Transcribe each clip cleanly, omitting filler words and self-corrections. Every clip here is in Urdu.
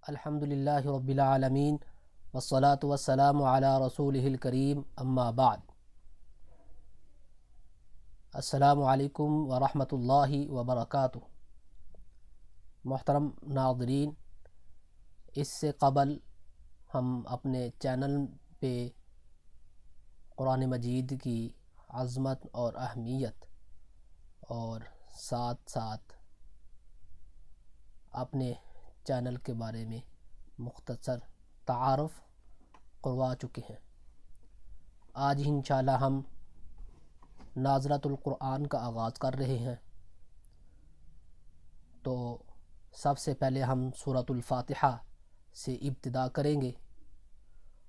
الحمد للہ رب العالمین والصلاة والسلام علی رسولہ الکریم اما بعد۔ السلام علیکم ورحمۃ اللہ وبرکاتہ۔ محترم ناظرین، اس سے قبل ہم اپنے چینل پہ قرآن مجید کی عظمت اور اہمیت اور ساتھ ساتھ اپنے چینل کے بارے میں مختصر تعارف کروا چکے ہیں۔ آج انشاءاللہ ہم ناظرۃ القرآن کا آغاز کر رہے ہیں۔ تو سب سے پہلے ہم سورۃ الفاتحہ سے ابتدا کریں گے،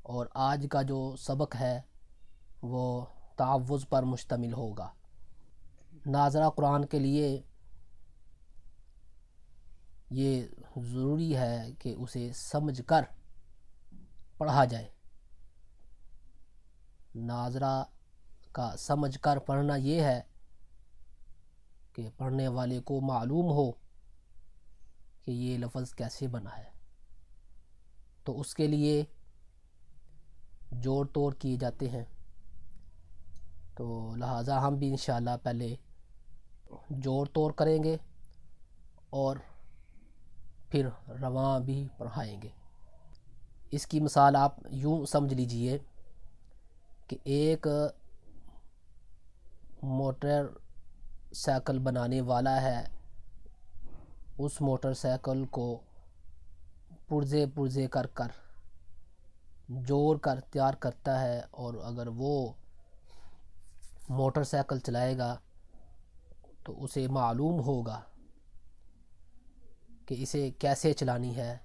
اور آج کا جو سبق ہے وہ تعوذ پر مشتمل ہوگا۔ ناظرہ قرآن کے لیے یہ ضروری ہے کہ اسے سمجھ کر پڑھا جائے۔ ناظرہ کا سمجھ کر پڑھنا یہ ہے کہ پڑھنے والے کو معلوم ہو کہ یہ لفظ کیسے بنا ہے، تو اس کے لیے جوڑ توڑ کیے جاتے ہیں۔ تو لہٰذا ہم بھی انشاءاللہ پہلے جوڑ توڑ کریں گے اور پھر رواں بھی پڑھائیں گے۔ اس کی مثال آپ یوں سمجھ لیجئے کہ ایک موٹر سائیکل بنانے والا ہے، اس موٹر سائیکل کو پرزے کر جوڑ کر تیار کرتا ہے، اور اگر وہ موٹر سائیکل چلائے گا تو اسے معلوم ہوگا کہ اسے کیسے چلانی ہے،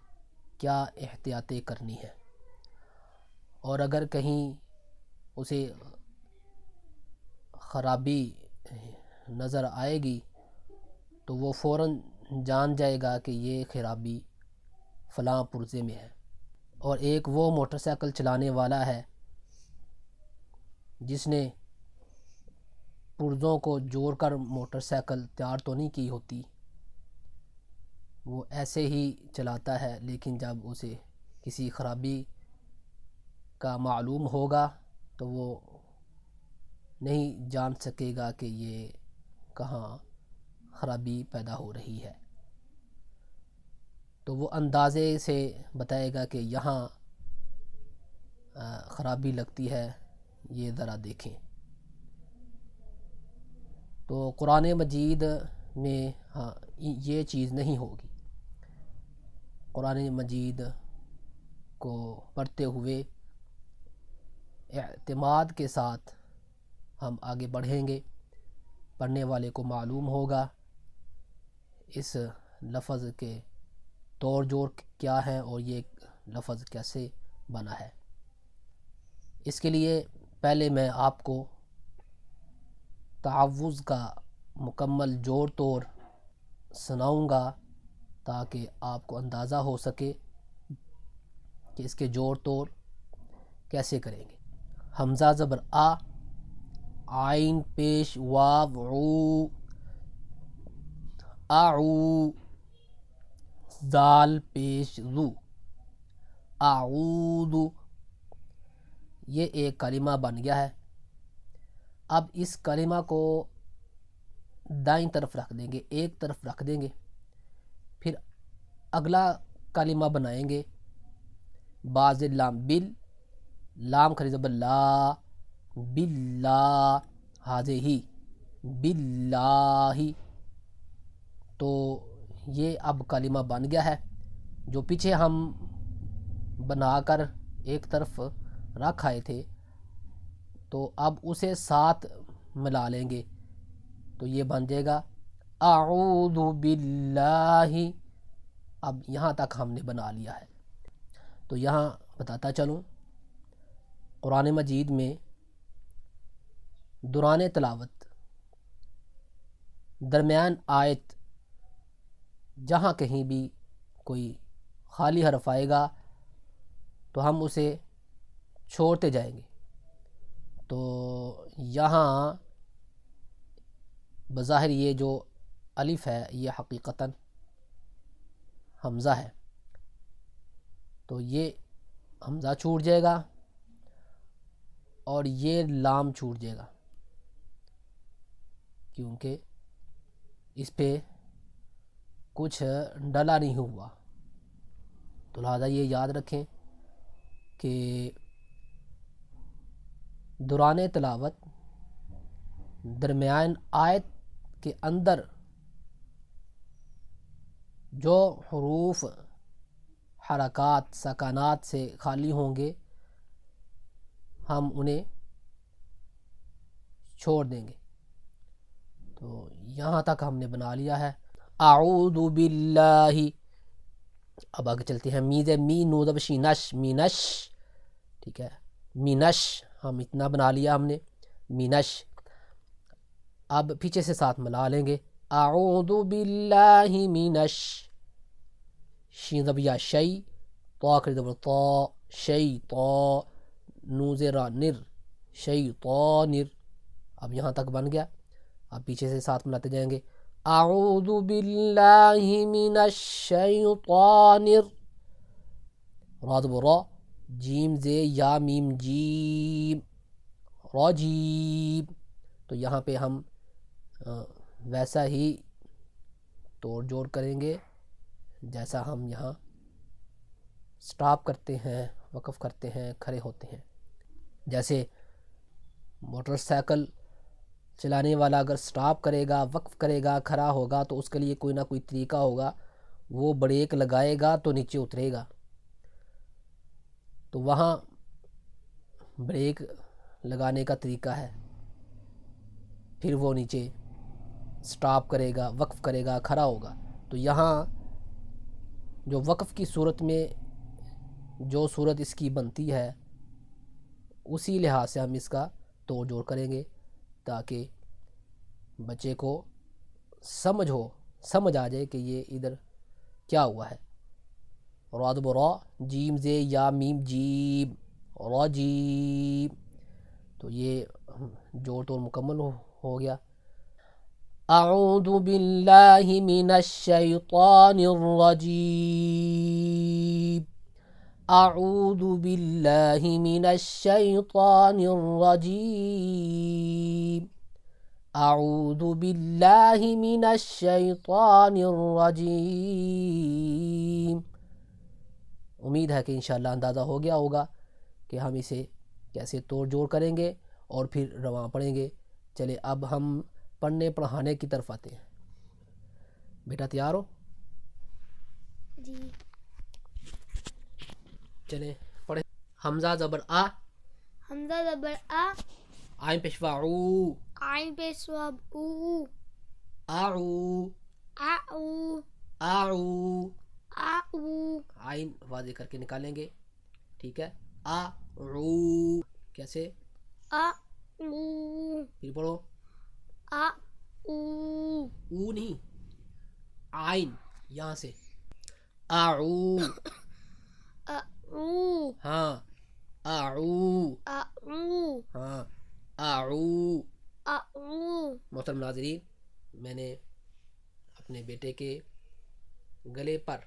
کیا احتیاطیں کرنی ہے۔ اور اگر کہیں اسے خرابی نظر آئے گی تو وہ فوراً جان جائے گا کہ یہ خرابی فلاں پرزے میں ہے۔ اور ایک وہ موٹر سائیکل چلانے والا ہے جس نے پرزوں کو جوڑ کر موٹر سائیکل تیار تو نہیں کی ہوتی، وہ ایسے ہی چلاتا ہے، لیکن جب اسے کسی خرابی کا معلوم ہوگا تو وہ نہیں جان سکے گا کہ یہ کہاں خرابی پیدا ہو رہی ہے، تو وہ اندازے سے بتائے گا کہ یہاں خرابی لگتی ہے، یہ ذرا دیکھیں۔ تو قرآن مجید میں یہ چیز نہیں ہوگی۔ قرآن مجید کو پڑھتے ہوئے اعتماد کے ساتھ ہم آگے بڑھیں گے۔ پڑھنے والے کو معلوم ہوگا اس لفظ کے توڑ جوڑ کیا ہے اور یہ لفظ کیسے بنا ہے۔ اس کے لیے پہلے میں آپ کو تعوذ کا مکمل جوڑ توڑ سناؤں گا تاکہ آپ کو اندازہ ہو سکے کہ اس کے جوڑ توڑ کیسے کریں گے۔ حمزہ زبر آ، عین پیش واو عو، اعو، دال پیش ذو، اعوذ۔ یہ ایک کلمہ بن گیا ہے۔ اب اس کلمہ کو دائیں طرف رکھ دیں گے، ایک طرف رکھ دیں گے، پھر اگلا کلمہ بنائیں گے باز لام بل، لام کھری زبر لا، باللہ، ہاذے ہی، باللہ۔ تو یہ اب کلمہ بن گیا ہے۔ جو پیچھے ہم بنا کر ایک طرف رکھ آئے تھے تو اب اسے ساتھ ملا لیں گے، تو یہ بن جائے گا اعوذ باللہ۔ اب یہاں تک ہم نے بنا لیا ہے۔ تو یہاں بتاتا چلوں، قرآن مجید میں دوران تلاوت درمیان آیت جہاں کہیں بھی کوئی خالی حرف آئے گا تو ہم اسے چھوڑتے جائیں گے۔ تو یہاں بظاہر یہ جو الف ہے یہ حقیقتاً حمزہ ہے، تو یہ حمزہ چھوٹ جائے گا اور یہ لام چھوٹ جائے گا، کیونکہ اس پہ کچھ ڈلا نہیں ہوا. تو لہٰذا یہ یاد رکھیں کہ دوران تلاوت درمیان آیت کے اندر جو حروف حرکات سکانات سے خالی ہوں گے ہم انہیں چھوڑ دیں گے. تو یہاں تک ہم نے بنا لیا ہے. اعوذ باللہ. اب آگے چلتے ہیں. میز می نو زبر شینش مینش. ٹھیک ہے، مینش ہم اتنا بنا لیا ہم نے، مینش. اب پیچھے سے ساتھ ملا لیں گے. اعوذ باللہ منش. شین زبر یا شی، طا کر زبر طا، شی طا، نو زیر نر، شیطانر. اب یہاں تک بن گیا. اب پیچھے سے ساتھ ملاتے جائیں گے. اعوذ باللہ من الشیطان را زبر را، جیم زے یا میم جیم، راجیم. تو یہاں پہ ہم ویسا ہی توڑ جوڑ کریں گے جیسا ہم یہاں سٹاپ کرتے ہیں، وقف کرتے ہیں، کھڑے ہوتے ہیں. جیسے موٹر سائیکل چلانے والا اگر سٹاپ کرے گا، وقف کرے گا، کھڑا ہوگا تو اس کے لیے کوئی نہ کوئی طریقہ ہوگا. وہ بریک لگائے گا تو نیچے اترے گا، تو وہاں بریک لگانے کا طریقہ ہے. پھر وہ نیچے سٹاپ کرے گا، وقف کرے گا، کھڑا ہوگا. تو یہاں جو وقف کی صورت میں جو صورت اس کی بنتی ہے اسی لحاظ سے ہم اس کا توڑ جوڑ کریں گے تاکہ بچے کو سمجھ آ جائے کہ یہ ادھر کیا ہوا ہے. را زبر را، جیم زے یا میم جیم، راجیم. تو یہ جوڑ توڑ مکمل ہو گیا. اعوذ باللہ من الشیطان الرجیم. اعوذ باللہ من الشیطان الرجیم. اعوذ باللہ من الشیطان الرجیم. امید ہے کہ انشاءاللہ اندازہ ہو گیا ہوگا کہ ہم اسے کیسے توڑ جوڑ کریں گے اور پھر رواں پڑھیں گے. چلے اب ہم پڑھنے پڑھانے کی طرف آتے ہیں. بیٹا تیار ہو؟ جی. چلے پڑھیں. حمزہ زبر آ، حمزہ زبر آ، عین پیشوا عو، عین پیشوا او، اعو، اعو، اعو. اعو. عین واضح کر کے نکالیں گے. ٹھیک ہے. اعو. کیسے؟ اعو. پھر پڑھو. اعو. او نہیں، عین یہاں سے. اعو. اعو. ہاں اعو. اعو. ہاں اعو. اعو. محترم ناظرین، میں نے اپنے بیٹے کے گلے پر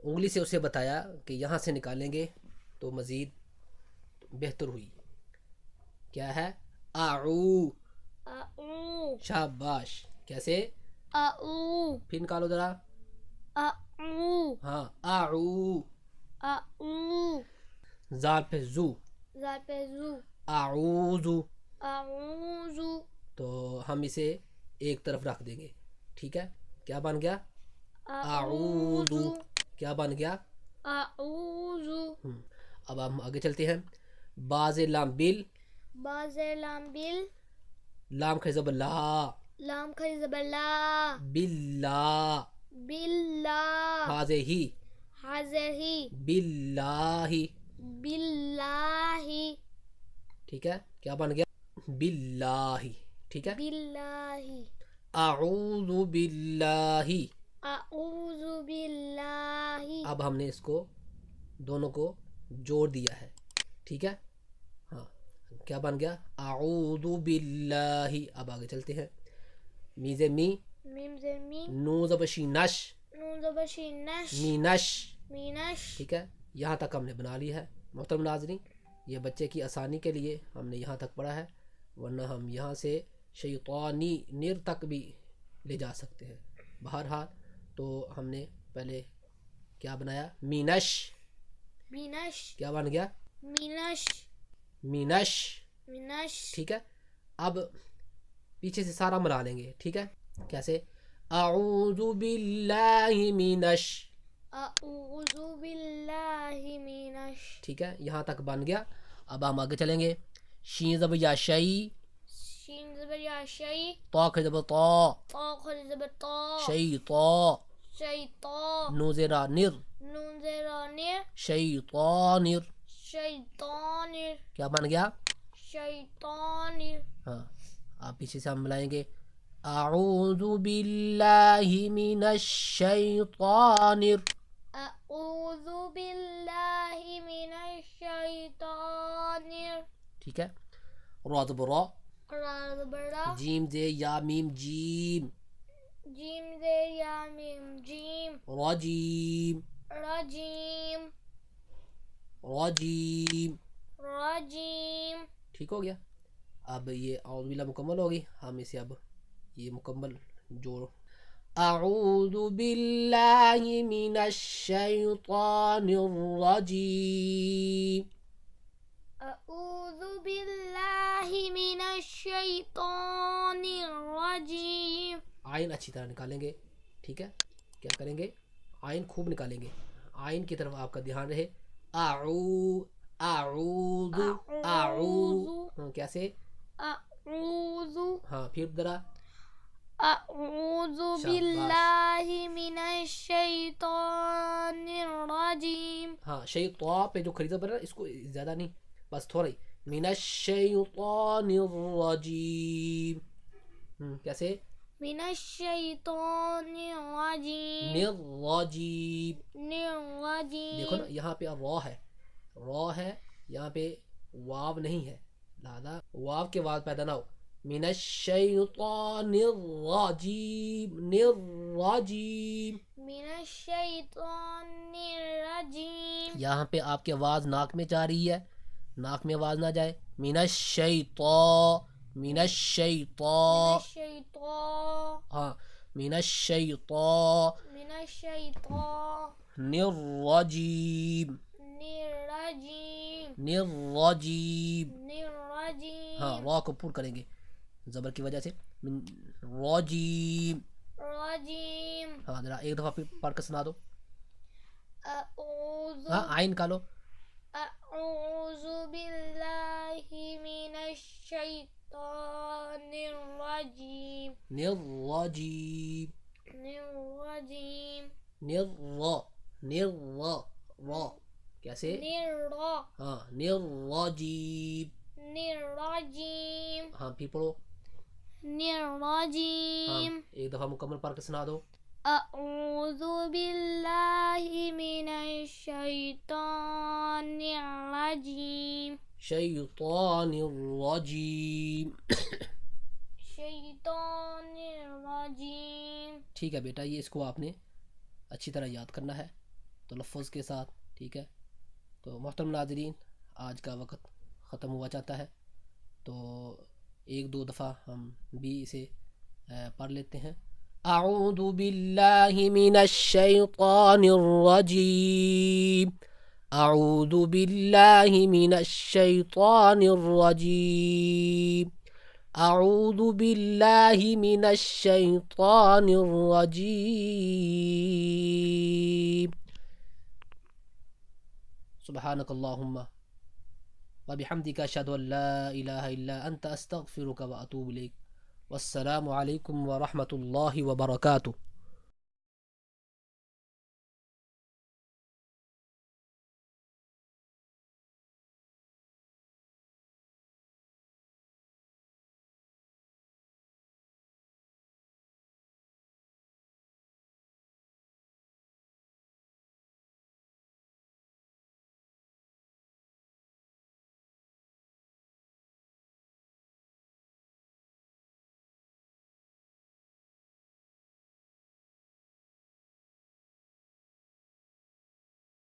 انگلی سے اسے بتایا کہ یہاں سے نکالیں گے تو مزید بہتر ہوئی. کیا ہے؟ اعو. اعو. شاباش. کیسے؟ اعو. پھر نکالو ذرا. اعو. ہاں اعو. اعو. زال پہ زو، زال پہ زو، اعوذ. اعوذ. تو ہم اسے ایک طرف رکھ دیں گے. ٹھیک ہے. کیا بن گیا؟ اعوذ. کیا بن گیا؟ اعوذ. اب ہم آگے چلتے ہیں. باز لام بل، باز لام بل، لام کھڑی زبر لا، لام کھڑی زبر لا، باللہ، باللہ، حاضر ہی، حاضر ہی، باللہ. باللہ. ٹھیک ہے. کیا بن گیا؟ باللہ. ٹھیک ہے. باللہ. اعوذ باللہ. اعوذ باللہ. اب ہم نے اس کو دونوں کو جوڑ دیا ہے. ٹھیک ہے. ہاں. کیا بن گیا؟ اعوذ باللہ. اب آگے چلتے ہیں. میز می، میم زمین، نو زبر شین نش، نون زبر شین نش، مینش. مینش. ٹھیک ہے. یہاں تک ہم نے بنا لی ہے محترم ناظرین. یہ بچے کی آسانی کے لیے ہم نے یہاں تک پڑھا ہے، ورنہ ہم یہاں سے شیطانی نر تک بھی لے جا سکتے ہیں. بہرحال تو ہم نے پہلے کیا بنایا؟ مینش. مینش کیا بن گیا؟ مینش مینش. مینش ٹھیک ہے. اب پیچھے سے سارا ملا لیں گے. ٹھیک ہے. کیسے؟ اعوذ باللہ منش. اعوذ باللہ مینش. ٹھیک ہے، یہاں تک بن گیا. اب ہم آگے چلیں گے. شین زبر یا شئی، شین زبر یا شی، طا کے زبر طا، طا خود زبر طا، شیطا، شیطا، نون زیر نر، نون زیر نر، شیطانر. شیطانر، کیا بن گیا؟ شیطانر. ہاں. آپ پیچھے سے ہم ملائیں گے. اعوذ باللہ من الشیطان. اعوذ باللہ من الشیطان. ٹھیک ہے. را زبر را، را زبر را، جیم زے یا میم جیم، جیم زیر یا میم جیم، رجیم، رجیم، رجیم. رجیم. ٹھیک ہو گیا. اب یہ اعوذ باللہ مکمل ہوگی. ہم اسے اب یہ مکمل جوڑ. اعوذ باللہ من الشیطان الرجیم. اعوذ باللہ من الشیطان الرجیم. آئین اچھی طرح نکالیں گے. ٹھیک ہے. کیا کریں گے؟ آئین خوب نکالیں گے. آئین کی طرف آپ کا دھیان رہے. اعوذ اعوذ. کیسے؟ اعوذ، ہاں پھر ذرا. اعوذ باللہ من الشیطان الرجیم. ہاں شیطان پہ جو خریدا بنا اس کو زیادہ نہیں، بس تھوڑا ہی. من الشیطان الرجیم. کیسے؟ من الشیطان الرجیم. الرجیم. الرجیم. دیکھو نا یہاں پہ را ہے، را ہے، یہاں پہ واو نہیں ہے، لہذا واو کے بعد پیدا نہ ہو. من الشیطان الرجیم. الرجیم. من الشیطان الرجیم. یہاں پہ آپ کی آواز ناک میں جا رہی ہے، ناک میں آواز نہ جائے. من الشیطان، من الشیطان. الشیطان. ہاں من الشیطان من الشیطان الرجیم. الرجیم. الرجیم. الرجیم. ہاں را کو پر کریں گے زبر کی وجہ سے. رجیم. رجیم. ہاں ذرا ایک دفعہ پھر پڑھ کر سنا دو. اعوذ، ہاں آئین نکالو. اعوذ باللہ من الشیطان الرجیم. الرجیم. الرجیم. نر را کیسے؟ نرا. ہاں الرجیم. الرجیم. ہاں پھر پڑھو. ہاں الرجیم. ایک دفعہ مکمل پڑھ کے سنا دو. اعوذ باللہ من الشیطان الرجیم. شیطان الرجیم. شیطان الرجیم. ٹھیک ہے بیٹا، یہ اس کو آپ نے اچھی طرح یاد کرنا ہے تلفظ کے ساتھ. ٹھیک ہے. تو محترم ناظرین، آج کا وقت ختم ہوا چاہتا ہے، تو ایک دو دفعہ ہم بھی اسے پڑھ لیتے ہیں. اعوذ باللہ من الشیطان الرجیم. اعوذ باللہ من الشیطان الرجیم. اعوذ باللہ من الشیطان الرجیم. سبحانک اللہم وبحمدک اشہد ان لا الہ الا انت استغفرک واتوب الیک. والسلام علیکم ورحمۃ اللہ وبرکاتہ.